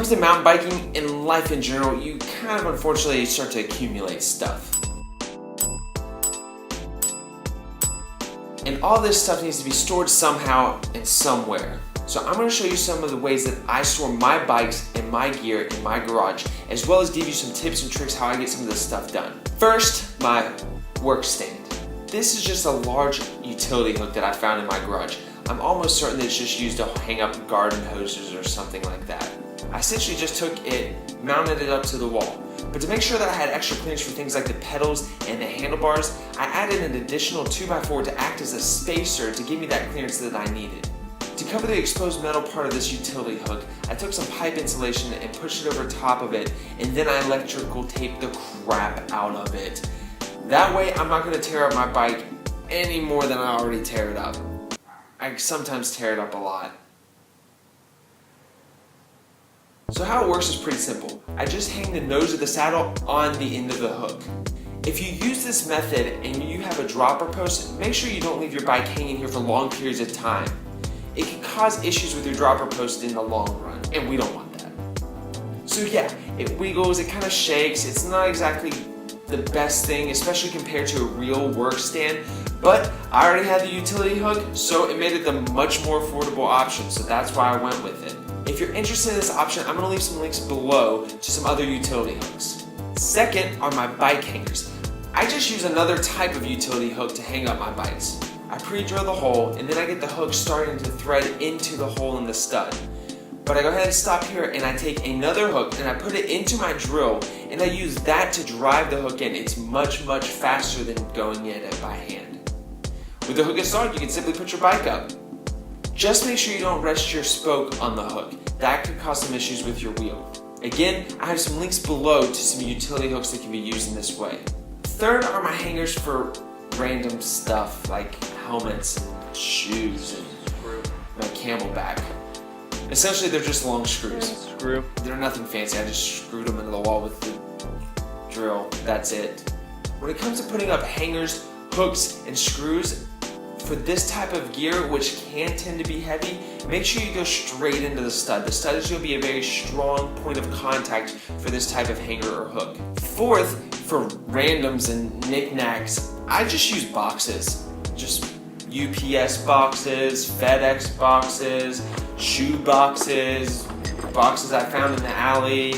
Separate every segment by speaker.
Speaker 1: comes to mountain biking and life in general, you kind of unfortunately start to accumulate stuff. And all this stuff needs to be stored somehow and somewhere. So I'm going to show you some of the ways that I store my bikes and my gear in my garage, as well as give you some tips and tricks how I get some of this stuff done. First, my work stand. This is just a large utility hook that I found in my garage. I'm almost certain that it's just used to hang up garden hoses or something like that. I essentially just took it, mounted it up to the wall. But to make sure that I had extra clearance for things like the pedals and the handlebars, I added an additional 2x4 to act as a spacer to give me that clearance that I needed. To cover the exposed metal part of this utility hook, I took some pipe insulation and pushed it over top of it, and then I electrical taped the crap out of it. That way I'm not going to tear up my bike any more than I already tear it up. I sometimes tear it up a lot. So how it works is pretty simple. I just hang the nose of the saddle on the end of the hook. If you use this method and you have a dropper post, make sure you don't leave your bike hanging here for long periods of time. It can cause issues with your dropper post in the long run, and we don't want that. So yeah, it wiggles, it kind of shakes. It's not exactly the best thing, especially compared to a real work stand, but I already had the utility hook, so it made it the much more affordable option, so that's why I went with it. If you're interested in this option, I'm going to leave some links below to some other utility hooks. Second are my bike hangers. I just use another type of utility hook to hang up my bikes. I pre-drill the hole, and then I get the hook starting to thread into the hole in the stud. But I go ahead and stop here, and I take another hook and I put it into my drill, and I use that to drive the hook in. It's much, much faster than going in it by hand. With the hook installed, you can simply put your bike up. Just make sure you don't rest your spoke on the hook. That could cause some issues with your wheel. Again, I have some links below to some utility hooks that can be used in this way. Third are my hangers for random stuff like helmets and shoes and my Camelbak. Essentially, they're just long screws. They're nothing fancy. I just screwed them into the wall with the drill. That's it. When it comes to putting up hangers, hooks, and screws, for this type of gear, which can tend to be heavy, make sure you go straight into the stud. The stud is going to be a very strong point of contact for this type of hanger or hook. Fourth, for randoms and knickknacks, I just use boxes. Just UPS boxes, FedEx boxes, shoe boxes, boxes I found in the alley.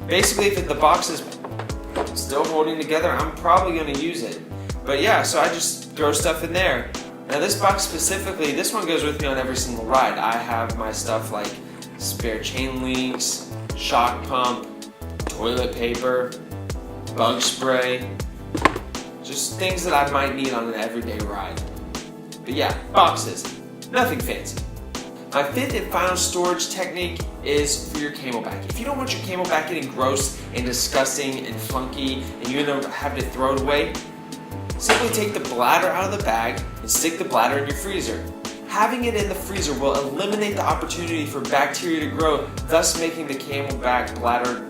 Speaker 1: Basically, if the box is still holding together, I'm probably going to use it. But yeah, so I just throw stuff in there. Now this box specifically, this one goes with me on every single ride. I have my stuff like spare chain links, shock pump, toilet paper, bug spray, just things that I might need on an everyday ride. But yeah, boxes, nothing fancy. My fifth and final storage technique is for your Camelbak. If you don't want your Camelbak getting gross and disgusting and funky and you end up having to throw it away, simply take the bladder out of the bag and stick the bladder in your freezer. Having it in the freezer will eliminate the opportunity for bacteria to grow, thus making the Camelbak bladder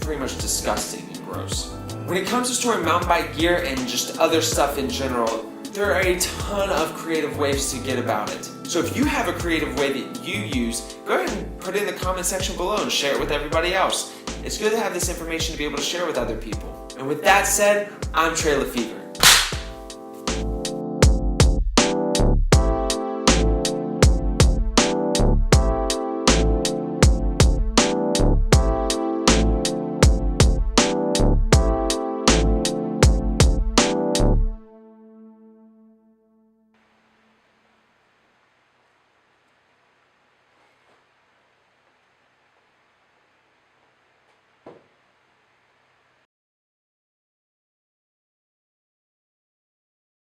Speaker 1: pretty much disgusting and gross. When it comes to storing mountain bike gear and just other stuff in general, there are a ton of creative ways to get about it. So if you have a creative way that you use, go ahead and put it in the comment section below and share it with everybody else. It's good to have this information to be able to share with other people. And with that said, I'm Trey Lefevre.